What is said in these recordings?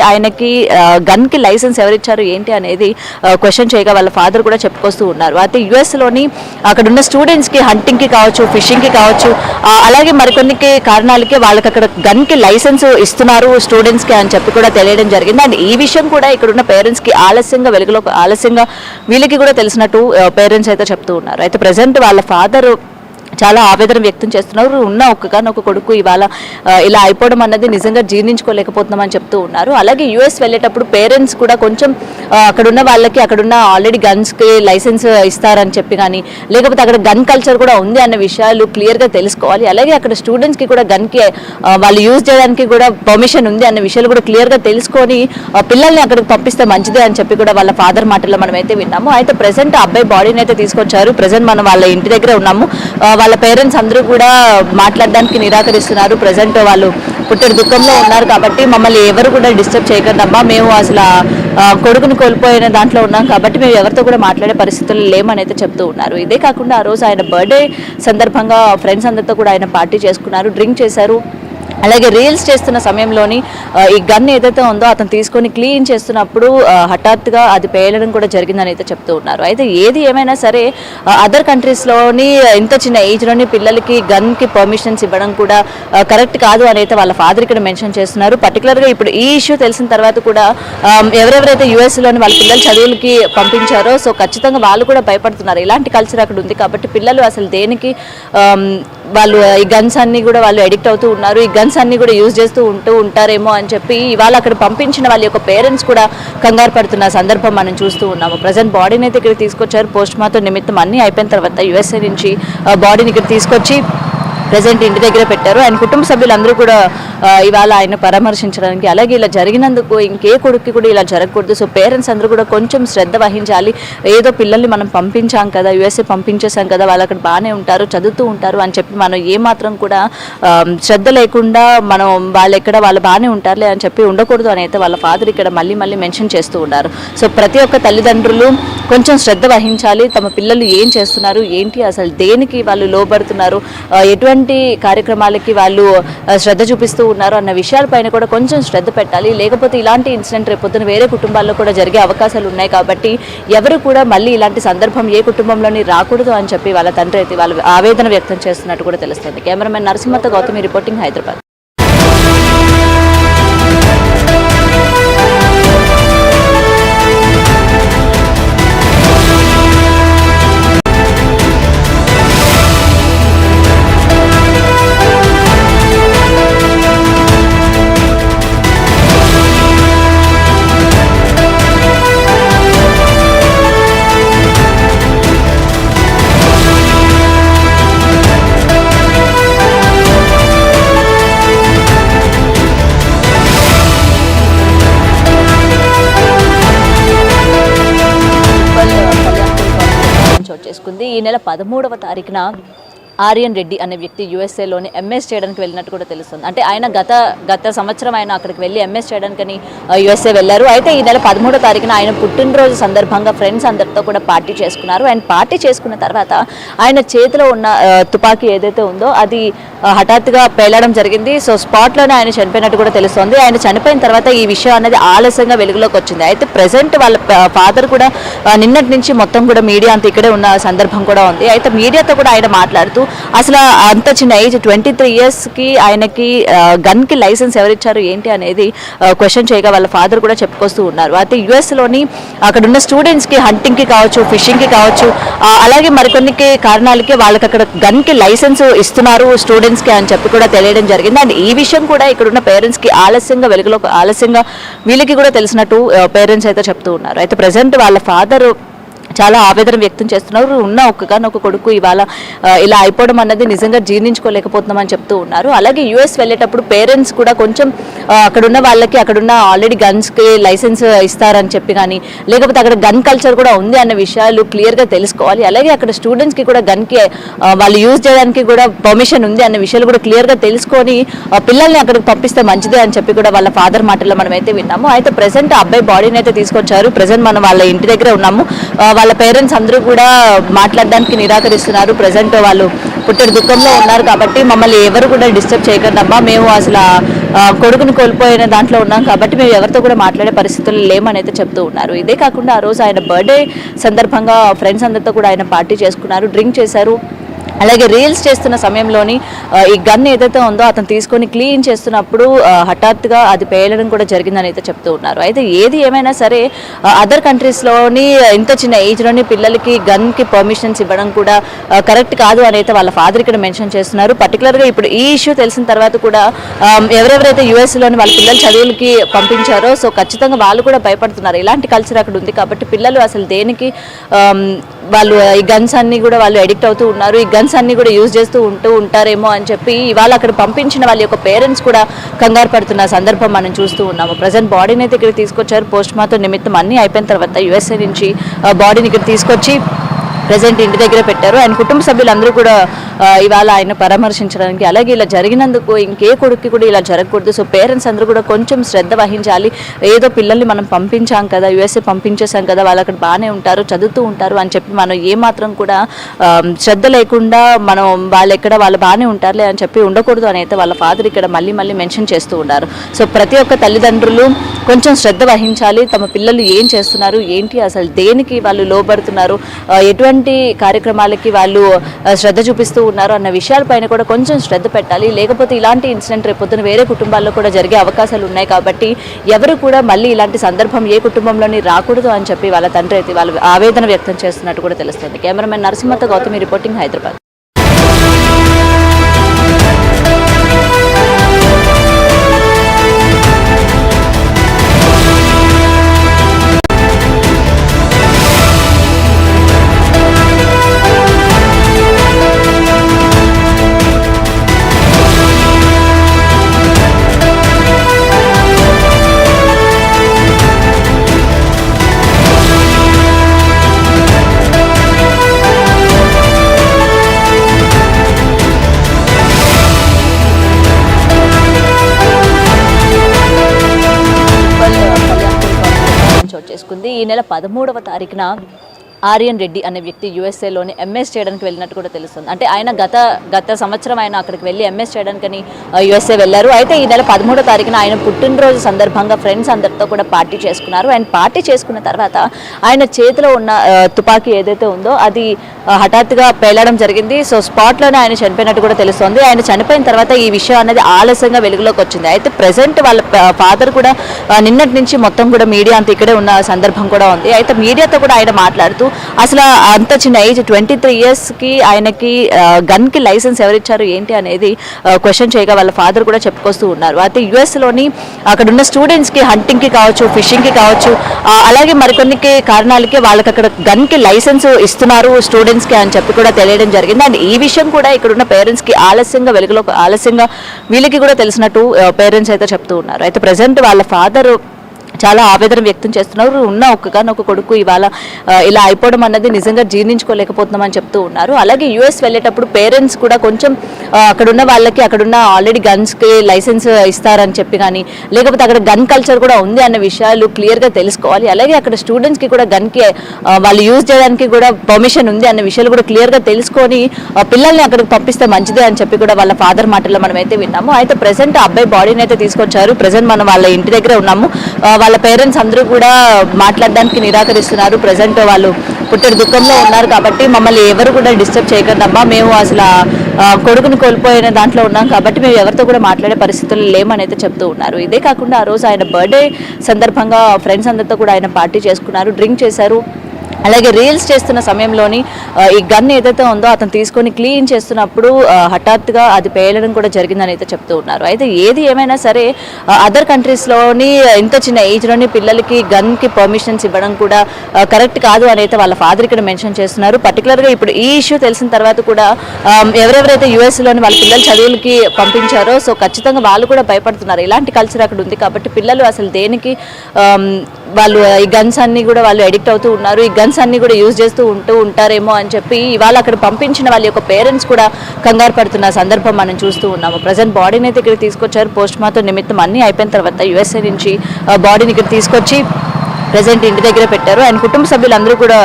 ఆయనకి గన్ కి లైసెన్స్ ఎవరిచ్చారు ఏంటి అనేది క్వశ్చన్ చేయగా వాళ్ళ ఫాదర్ కూడా చెప్పుకొస్తూ ఉన్నారు. అయితే యుఎస్లోని అక్కడ ఉన్న స్టూడెంట్స్ కి హంటింగ్ కి కావచ్చు, ఫిషింగ్ కి కావచ్చు, అలాగే మరికొన్ని కారణాలకి వాళ్ళకి అక్కడ గన్ కి లైసెన్స్ ఇస్తున్నారు స్టూడెంట్స్ కి అని చెప్పి కూడా తెలియడం జరిగింది. అండ్ ఈ విషయం కూడా ఇక్కడ ఉన్న పేరెంట్స్ కి ఆలస్యంగా వీళ్ళకి కూడా తెలిసినట్టు పేరెంట్స్ అయితే చెప్తూ ఉన్నారు. అయితే ప్రజెంట్ వాళ్ళ ఫాదర్ చాలా ఆవేదన వ్యక్తం చేస్తున్నారు. ఉన్న ఒక్కగానొక్క కొడుకు ఇవాళ ఇలా అయిపోవడం అన్నది నిజంగా జీర్ణించుకోలేకపోతున్నామని చెప్తూ ఉన్నారు. అలాగే యుఎస్ వెళ్ళేటప్పుడు పేరెంట్స్ కూడా కొంచెం అక్కడున్న వాళ్ళకి అక్కడున్న ఆల్రెడీ గన్స్కి లైసెన్స్ ఇస్తారని చెప్పి కానీ, లేకపోతే అక్కడ గన్ కల్చర్ కూడా ఉంది అన్న విషయాలు క్లియర్గా తెలుసుకోవాలి. అలాగే అక్కడ స్టూడెంట్స్కి కూడా గన్కి వాళ్ళు యూజ్ చేయడానికి కూడా పర్మిషన్ ఉంది అన్న విషయాలు కూడా క్లియర్గా తెలుసుకొని పిల్లల్ని అక్కడికి పంపిస్తే మంచిదే అని చెప్పి కూడా వాళ్ళ ఫాదర్ మాటల్లో మనం అయితే విన్నాము. అయితే ప్రజెంట్ అబ్బాయి బాడీని అయితే తీసుకొచ్చారు. ప్రజెంట్ మనం వాళ్ళ ఇంటి దగ్గర ఉన్నాము. వాళ్ళ పేరెంట్స్ అందరూ కూడా మాట్లాడడానికి నిరాకరిస్తున్నారు. ప్రజెంట్ వాళ్ళు పుట్టిన దుఃఖంలో ఉన్నారు కాబట్టి మమ్మల్ని ఎవరు కూడా డిస్టర్బ్ చేయకండమ్మా, మేము అసలు కొడుకుని కోల్పోయిన దాంట్లో ఉన్నాం కాబట్టి మేము ఎవరితో కూడా మాట్లాడే పరిస్థితులు లేమని అయితే చెప్తూ ఉన్నారు. ఇదే కాకుండా ఆ రోజు ఆయన బర్త్డే సందర్భంగా ఫ్రెండ్స్ అందరితో కూడా ఆయన పార్టీ చేసుకున్నారు, డ్రింక్ చేశారు. అలాగే రీల్స్ చేస్తున్న సమయంలోని ఈ గన్ ఏదైతే ఉందో అతను తీసుకొని క్లీన్ చేస్తున్నప్పుడు హఠాత్తుగా అది పేలడం కూడా జరిగిందని అయితే చెప్తూ ఉన్నారు. అయితే ఏది ఏమైనా సరే అదర్ కంట్రీస్లోని ఇంత చిన్న ఏజ్లోని పిల్లలకి గన్కి పర్మిషన్స్ ఇవ్వడం కూడా కరెక్ట్ కాదు అని అయితే వాళ్ళ ఫాదర్ ఇక్కడ మెన్షన్ చేస్తున్నారు. పర్టికులర్గా ఇప్పుడు ఈ ఇష్యూ తెలిసిన తర్వాత కూడా ఎవరెవరైతే యుఎస్లోని వాళ్ళ పిల్లలు చదువులకి పంపించారో సో ఖచ్చితంగా వాళ్ళు కూడా భయపడుతున్నారు. ఇలాంటి కల్చర్ అక్కడ ఉంది కాబట్టి పిల్లలు అసలు దేనికి వాళ్ళు ఈ గన్స్ అన్ని కూడా వాళ్ళు అడిక్ట్ అవుతూ ఉన్నారు, ఈ గన్స్ అన్ని కూడా యూజ్ చేస్తూ ఉంటారేమో అని చెప్పి ఇవాళ అక్కడ పంపించిన వాళ్ళ యొక్క పేరెంట్స్ కూడా కంగారు పడుతున్న సందర్భం మనం చూస్తూ ఉన్నాము. ప్రజెంట్ బాడీని అయితే ఇక్కడ తీసుకొచ్చారు. పోస్ట్ మార్టం నిమిత్తం అన్ని అయిపోయిన తర్వాత యుఎస్ఏ నుంచి బాడీని ఇక్కడ తీసుకొచ్చి ప్రజెంట్ ఇంటి దగ్గర పెట్టారు. ఆయన కుటుంబ సభ్యులందరూ కూడా ఇవాళ ఆయన పరామర్శించడానికి, అలాగే ఇలా జరిగినందుకు ఇంకే కొడుక్కి కూడా ఇలా జరగకూడదు. సో పేరెంట్స్ అందరూ కూడా కొంచెం శ్రద్ధ వహించాలి. ఏదో పిల్లల్ని మనం పంపించాం కదా, యుఎస్ఏ పంపించేసాం కదా, వాళ్ళు అక్కడ బాగానే ఉంటారు, చదువుతూ ఉంటారు అని చెప్పి మనం ఏమాత్రం కూడా శ్రద్ధ లేకుండా మనం వాళ్ళు బాగానే ఉంటారులే అని చెప్పి ఉండకూడదు అని అయితే వాళ్ళ ఫాదర్ ఇక్కడ మళ్ళీ మెన్షన్ చేస్తూ ఉన్నారు. సో ప్రతి ఒక్క తల్లిదండ్రులు కొంచెం శ్రద్ధ వహించాలి. తమ పిల్లలు ఏం చేస్తున్నారు, ఏంటి, అసలు దేనికి వాళ్ళు లోబడుతున్నారు, ఎటువంటి కార్యక్రమాలకి వాళ్ళు శ్రద్ధ చూపిస్తూ ఉన్నారు అన్న విషయాలపైన కూడా కొంచెం శ్రద్ధ పెట్టాలి. లేకపోతే ఇలాంటి ఇన్సిడెంట్ రేపొద్దున వేరే కుటుంబాల్లో కూడా జరిగే అవకాశాలు ఉన్నాయి కాబట్టి ఎవరు కూడా మళ్ళీ ఇలాంటి సందర్భం ఏ కుటుంబంలోని రాకూడదు అని చెప్పి వాళ్ళ తండ్రి అయితే వాళ్ళు ఆవేదన వ్యక్తం చేస్తున్నట్టు కూడా తెలుస్తుంది. కెమెరామెన్ నరసింహతో గౌతమి రిపోర్టింగ్, హైదరాబాద్. చేసుకుంది. ఈ నెల 13వ తారీఖున ఆర్యన్ రెడ్డి అనే వ్యక్తి యుఎస్ఏలోని ఎంఎస్ చేయడానికి వెళ్ళినట్టు కూడా తెలుస్తుంది. అంటే ఆయన గత సంవత్సరం ఆయన అక్కడికి వెళ్ళి ఎంఎస్ చేయడానికని యుఎస్ఏ వెళ్ళారు. అయితే ఈ నెల 13వ తారీఖున ఆయన పుట్టినరోజు సందర్భంగా ఫ్రెండ్స్ అందరితో కూడా పార్టీ చేసుకున్నారు. ఆయన పార్టీ చేసుకున్న తర్వాత ఆయన చేతిలో ఉన్న తుపాకీ ఏదైతే ఉందో అది హఠాత్తుగా పేలడం జరిగింది. సో స్పాట్లోనే ఆయన చనిపోయినట్టు కూడా తెలుస్తోంది. ఆయన చనిపోయిన తర్వాత ఈ విషయం అనేది ఆలస్యంగా వెలుగులోకి వచ్చింది. అయితే ప్రజెంట్ వాళ్ళ ఫాదర్ కూడా నిన్నటి నుంచి మొత్తం కూడా మీడియా అంతా ఇక్కడే ఉన్న సందర్భం కూడా ఉంది. అయితే మీడియాతో కూడా ఆయన మాట్లాడుతూ అసలు అంత చిన్న ఏజ్ 23 yearsకి ఆయనకి గన్కి లైసెన్స్ ఎవరిచ్చారు ఏంటి అనేది క్వశ్చన్ చేయగా వాళ్ళ ఫాదర్ కూడా చెప్పుకొస్తూ ఉన్నారు. అయితే యుఎస్లోని అక్కడ ఉన్న స్టూడెంట్స్కి హంటింగ్కి కావచ్చు, ఫిషింగ్కి కావచ్చు, అలాగే మరికొన్ని కారణాలకి వాళ్ళకి అక్కడ గన్కి లైసెన్స్ ఇస్తున్నారు స్టూడెంట్స్కి అని చెప్పి కూడా తెలియడం జరిగింది. అండ్ ఈ విషయం కూడా ఇక్కడ ఉన్న పేరెంట్స్కి ఆలస్యంగా వీళ్ళకి కూడా తెలిసినట్టు పేరెంట్స్ అయితే చెప్తూ ఉన్నారు. అయితే ప్రజెంట్ వాళ్ళ ఫాదర్ చాలా ఆవేదన వ్యక్తం చేస్తున్నారు. ఉన్న ఒక్కగానొక్క కొడుకు ఇవాళ ఇలా అయిపోవడం అన్నది నిజంగా జీర్ణించుకోలేకపోతున్నామని చెప్తూ ఉన్నారు. అలాగే యుఎస్ వెళ్ళేటప్పుడు పేరెంట్స్ కూడా కొంచెం అక్కడున్న వాళ్ళకి అక్కడున్న ఆల్రెడీ గన్స్కి లైసెన్స్ ఇస్తారని చెప్పి కానీ, లేకపోతే అక్కడ గన్ కల్చర్ కూడా ఉంది అన్న విషయాలు క్లియర్గా తెలుసుకోవాలి. అలాగే అక్కడ స్టూడెంట్స్కి కూడా గన్కి వాళ్ళు యూజ్ చేయడానికి కూడా పర్మిషన్ ఉంది అన్న విషయాలు కూడా క్లియర్గా తెలుసుకొని పిల్లల్ని అక్కడికి పంపిస్తే మంచిదే అని చెప్పి కూడా వాళ్ళ ఫాదర్ మాటల్లో మనం అయితే విన్నాము. అయితే ప్రజెంట్ అబ్బాయి బాడీని అయితే తీసుకొచ్చారు. ప్రజెంట్ మనం వాళ్ళ ఇంటి దగ్గర ఉన్నాము. వాళ్ళ పేరెంట్స్ అందరూ కూడా మాట్లాడడానికి నిరాకరిస్తున్నారు. ప్రజెంట్ వాళ్ళు పుట్టెడు దుఃఖంలో ఉన్నారు కాబట్టి మమ్మల్ని ఎవరు కూడా డిస్టర్బ్ చేయకండి అమ్మా, మేము అసలు కొడుకుని కోల్పోయిన దాంట్లో ఉన్నాం కాబట్టి మేము ఎవరితో కూడా మాట్లాడే పరిస్థితులు లేమని అయితే చెప్తూ ఉన్నారు. ఇదే కాకుండా ఆ రోజు ఆయన బర్త్డే సందర్భంగా ఫ్రెండ్స్ అందరితో కూడా ఆయన పార్టీ చేసుకున్నారు, డ్రింక్ చేశారు. అలాగే రీల్స్ చేస్తున్న సమయంలోని ఈ గన్ ఏదైతే ఉందో అతను తీసుకొని క్లీన్ చేస్తున్నప్పుడు హఠాత్తుగా అది పేలడం కూడా జరిగిందని అయితే చెప్తూ ఉన్నారు. అయితే ఏది ఏమైనా సరే అదర్ కంట్రీస్లోని ఇంత చిన్న ఏజ్లోని పిల్లలకి గన్కి పర్మిషన్స్ ఇవ్వడం కూడా కరెక్ట్ కాదు అని అయితే వాళ్ళ ఫాదర్ ఇక్కడ మెన్షన్ చేస్తున్నారు. పర్టికులర్గా ఇప్పుడు ఈ ఇష్యూ తెలిసిన తర్వాత కూడా ఎవరెవరైతే యూఎస్లోని వాళ్ళ పిల్లలు చదువులకి పంపించారో సో ఖచ్చితంగా వాళ్ళు కూడా భయపడుతున్నారు. ఇలాంటి కల్చర్ అక్కడ ఉంది కాబట్టి పిల్లలు అసలు దేనికి వాళ్ళు ఈ గన్స్ అన్ని కూడా వాళ్ళు అడిక్ట్ అవుతూ ఉన్నారు, ఈ గన్స్ అన్ని కూడా యూజ్ చేస్తూ ఉంటారేమో అని చెప్పి ఇవాళ అక్కడ పంపించిన వాళ్ళ యొక్క పేరెంట్స్ కూడా కంగారు పడుతున్న సందర్భం మనం చూస్తూ ఉన్నాము. ప్రజెంట్ బాడీని అయితే ఇక్కడ తీసుకొచ్చారు, పోస్ట్ మార్టం నిమిత్తం అన్ని అయిపోయిన తర్వాత యుఎస్ఏ నుంచి బాడీని ఇక్కడ తీసుకొచ్చి ప్రజెంట్ ఇంటి దగ్గర పెట్టారు. ఆయన కుటుంబ సభ్యులందరూ కూడా ఇవాళ ఆయన పరామర్శించడానికి, అలాగే ఇలా జరిగినందుకు ఇంకే కొడుక్కి కూడా ఇలా జరగకూడదు, సో పేరెంట్స్ అందరూ కూడా కొంచెం శ్రద్ధ వహించాలి, ఏదో పిల్లల్ని మనం పంపించాం కదా, యుఎస్ఏ పంపించేసాం కదా, వాళ్ళు అక్కడ బాగానే ఉంటారు, చదువుతూ ఉంటారు అని చెప్పి మనం ఏమాత్రం కూడా శ్రద్ధ లేకుండా మనం వాళ్ళు బాగానే ఉంటారులే అని చెప్పి ఉండకూడదు అని అయితే వాళ్ళ ఫాదర్ ఇక్కడ మళ్ళీ మెన్షన్ చేస్తూ ఉన్నారు. సో ప్రతి ఒక్క తల్లిదండ్రులు కొంచెం శ్రద్ధ వహించాలి, తమ పిల్లలు ఏం చేస్తున్నారు, ఏంటి అసలు దేనికి వాళ్ళు లోబడుతున్నారు, ఎటువంటి కార్యక్రమాలకి వాళ్ళు శ్రద్ధ చూపిస్తూ ఉన్నారు అన్న విషయాలపైన కూడా కొంచెం శ్రద్ధ పెట్టాలి. లేకపోతే ఇలాంటి ఇన్సిడెంట్ రేపొద్దున వేరే కుటుంబాల్లో కూడా జరిగే అవకాశాలు ఉన్నాయి కాబట్టి ఎవరు కూడా మళ్ళీ ఇలాంటి సందర్భం ఏ కుటుంబంలోని రాకూడదు అని చెప్పి వాళ్ళ తండ్రి అయితే వాళ్ళు ఆవేదన వ్యక్తం చేస్తున్నట్టు కూడా తెలుస్తుంది. కెమెరామెన్ నరసింహతో గౌతమి రిపోర్టింగ్, హైదరాబాద్. చేసుకుంది. ఈ నెల 13వ తారీఖున ఆర్యన్ రెడ్డి అనే వ్యక్తి యుఎస్ఏలోని ఎంఎస్ చేయడానికి వెళ్ళినట్టు కూడా తెలుస్తుంది. అంటే ఆయన గత సంవత్సరం ఆయన అక్కడికి వెళ్ళి ఎంఎస్ చేయడానికని యుఎస్ఏ వెళ్ళారు. అయితే ఈ నెల 13వ తారీఖున ఆయన పుట్టినరోజు సందర్భంగా ఫ్రెండ్స్ అందరితో కూడా పార్టీ చేసుకున్నారు. ఆయన పార్టీ చేసుకున్న తర్వాత ఆయన చేతిలో ఉన్న తుపాకీ ఏదైతే ఉందో అది హఠాత్తుగా పేలడం జరిగింది. సో స్పాట్లోనే ఆయన చనిపోయినట్టు కూడా తెలుస్తుంది. ఆయన చనిపోయిన తర్వాత ఈ విషయం అనేది ఆలస్యంగా వెలుగులోకి వచ్చింది. అయితే ప్రెసెంట్ వాళ్ళ ఫాదర్ కూడా నిన్నటి నుంచి మొత్తం కూడా మీడియా అంతా ఇక్కడే ఉన్న సందర్భం కూడా ఉంది. అయితే మీడియాతో కూడా ఆయన మాట్లాడుతూ అసలు అంత చిన్న ఏజ్ 23 ఇయర్స్కి ఆయనకి గన్కి లైసెన్స్ ఎవరిచ్చారు ఏంటి అనేది క్వశ్చన్ చేయగా వాళ్ళ ఫాదర్ కూడా చెప్పుకొస్తూ ఉన్నారు. అయితే యుఎస్లోని అక్కడ ఉన్న స్టూడెంట్స్కి హంటింగ్కి కావచ్చు, ఫిషింగ్కి కావచ్చు, అలాగే మరికొన్ని కారణాలకి వాళ్ళకి అక్కడ గన్కి లైసెన్స్ ఇస్తున్నారు స్టూడెంట్స్కి అని చెప్పి కూడా తెలియడం జరిగింది. అండ్ ఈ విషయం కూడా ఇక్కడ ఉన్న పేరెంట్స్కి ఆలస్యంగా వీళ్ళకి కూడా తెలిసినట్టు పేరెంట్స్ అయితే చెప్తూ ఉన్నారు. అయితే ప్రజెంట్ వాళ్ళ ఫాదర్ చాలా ఆవేదన వ్యక్తం చేస్తున్నారు. ఉన్న ఒక్కగానొక్క కొడుకు ఇవాళ ఇలా అయిపోవడం అన్నది నిజంగా జీర్ణించుకోలేకపోతున్నామని చెప్తూ ఉన్నారు. అలాగే యుఎస్ వెళ్ళేటప్పుడు పేరెంట్స్ కూడా కొంచెం అక్కడున్న వాళ్ళకి అక్కడున్న ఆల్రెడీ గన్స్కి లైసెన్స్ ఇస్తారని చెప్పి కానీ, లేకపోతే అక్కడ గన్ కల్చర్ కూడా ఉంది అన్న విషయాలు క్లియర్గా తెలుసుకోవాలి. అలాగే అక్కడ స్టూడెంట్స్కి కూడా గన్కి వాళ్ళు యూజ్ చేయడానికి కూడా పర్మిషన్ ఉంది అన్న విషయాలు కూడా క్లియర్గా తెలుసుకొని పిల్లల్ని అక్కడికి పంపిస్తే మంచిదే అని చెప్పి కూడా వాళ్ళ ఫాదర్ మాటల్లో మనం అయితే విన్నాము. అయితే ప్రజెంట్ అబ్బాయి బాడీని అయితే తీసుకొచ్చారు. ప్రజెంట్ మనం వాళ్ళ ఇంటి దగ్గరే ఉన్నాము. వాళ్ళ పేరెంట్స్ అందరూ కూడా మాట్లాడడానికి నిరాకరిస్తున్నారు. ప్రజెంట్ వాళ్ళు పుట్టెడు దుఃఖంలో ఉన్నారు కాబట్టి మమ్మల్ని ఎవరు కూడా డిస్టర్బ్ చేయకండి అమ్మా, మేము అసలు కొడుకుని కోల్పోయిన దాంట్లో ఉన్నాం కాబట్టి మేము ఎవరితో కూడా మాట్లాడే పరిస్థితులు లేమని అయితే చెప్తూ ఉన్నారు. ఇదే కాకుండా ఆ రోజు ఆయన బర్త్డే సందర్భంగా ఫ్రెండ్స్ అందరితో కూడా ఆయన పార్టీ చేసుకున్నారు, డ్రింక్ చేశారు. అలాగే రీల్స్ చేస్తున్న సమయంలోని ఈ గన్ ఏదైతే ఉందో అతను తీసుకొని క్లీన్ చేస్తున్నప్పుడు హఠాత్తుగా అది పేలడం కూడా జరిగిందని అయితే చెప్తూ ఉన్నారు. అయితే ఏది ఏమైనా సరే అదర్ కంట్రీస్లోని ఇంత చిన్న ఏజ్లోని పిల్లలకి గన్కి పర్మిషన్స్ ఇవ్వడం కూడా కరెక్ట్ కాదు అని అయితే వాళ్ళ ఫాదర్ ఇక్కడ మెన్షన్ చేస్తున్నారు. పర్టికులర్గా ఇప్పుడు ఈ ఇష్యూ తెలిసిన తర్వాత కూడా ఎవరెవరైతే యుఎస్లోని వాళ్ళ పిల్లలు చదువులకి పంపించారో సో ఖచ్చితంగా వాళ్ళు కూడా భయపడుతున్నారు. ఇలాంటి కల్చర్ అక్కడ ఉంది కాబట్టి పిల్లలు అసలు దేనికి వాళ్ళు ఈ గన్స్ అన్ని కూడా వాళ్ళు అడిక్ట్ అవుతూ ఉన్నారు, ఈ గన్స్ అన్ని కూడా యూజ్ చేస్తూ ఉంటారేమో అని చెప్పి ఇవాళ అక్కడ పంపించిన వాళ్ళ యొక్క పేరెంట్స్ కూడా కంగారు పడుతున్న సందర్భం మనం చూస్తూ ఉన్నాము. ప్రజెంట్ బాడీని అయితే ఇక్కడ తీసుకొచ్చారు, పోస్ట్ మార్టం నిమిత్తం అన్ని అయిపోయిన తర్వాత యుఎస్ఏ నుంచి బాడీని ఇక్కడ తీసుకొచ్చి ప్రజెంట్ ఇంటి దగ్గర పెట్టారు. ఆయన కుటుంబ సభ్యులందరూ కూడా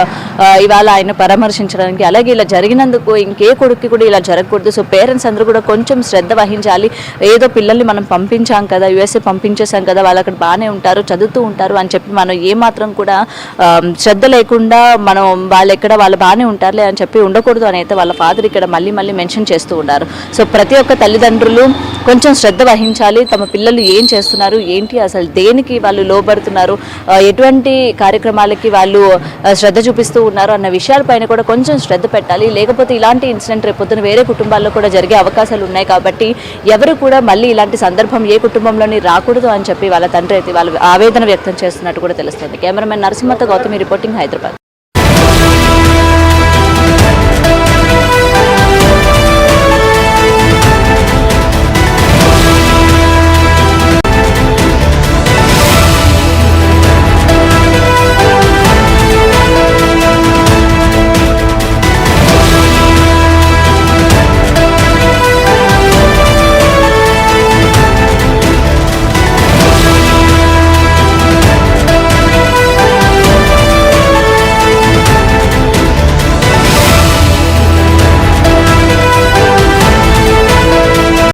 ఇవాళ ఆయన పరామర్శించడానికి, అలాగే ఇలా జరిగినందుకు ఇంకే కొడుక్కి కూడా ఇలా జరగకూడదు. సో పేరెంట్స్ అందరూ కూడా కొంచెం శ్రద్ధ వహించాలి. ఏదో పిల్లల్ని మనం పంపించాం కదా, యూఎస్ఏ పంపించేసాం కదా, వాళ్ళు అక్కడ బాగానే ఉంటారు, చదువుతూ ఉంటారు అని చెప్పి మనం ఏమాత్రం కూడా శ్రద్ధ లేకుండా మనం వాళ్ళు బాగానే ఉంటారులే అని చెప్పి ఉండకూడదు అని అయితే వాళ్ళ ఫాదర్ ఇక్కడ మళ్ళీ మళ్ళీ మెన్షన్ చేస్తూ ఉన్నారు. సో ప్రతి ఒక్క తల్లిదండ్రులు కొంచెం శ్రద్ధ వహించాలి. తమ పిల్లలు ఏం చేస్తున్నారు, ఏంటి, అసలు దేనికి వాళ్ళు లోబడుతున్నారు, ఎటువంటి కార్యక్రమాలకి వాళ్ళు శ్రద్ధ చూపిస్తూ ఉన్నారు అన్న విషయాలపైన కూడా కొంచెం శ్రద్ధ పెట్టాలి. లేకపోతే ఇలాంటి ఇన్సిడెంట్ రేపొద్దున వేరే కుటుంబాల్లో కూడా జరిగే అవకాశాలు ఉన్నాయి. కాబట్టి ఎవరు కూడా మళ్ళీ ఇలాంటి సందర్భం ఏ కుటుంబంలోని రాకూడదు అని చెప్పి వాళ్ళ తండ్రి అయితే వాళ్ళు ఆవేదన వ్యక్తం చేస్తున్నట్టు కూడా తెలుస్తుంది. కెమెరామెన్ నరసింహతో గౌతమి రిపోర్టింగ్, హైదరాబాద్.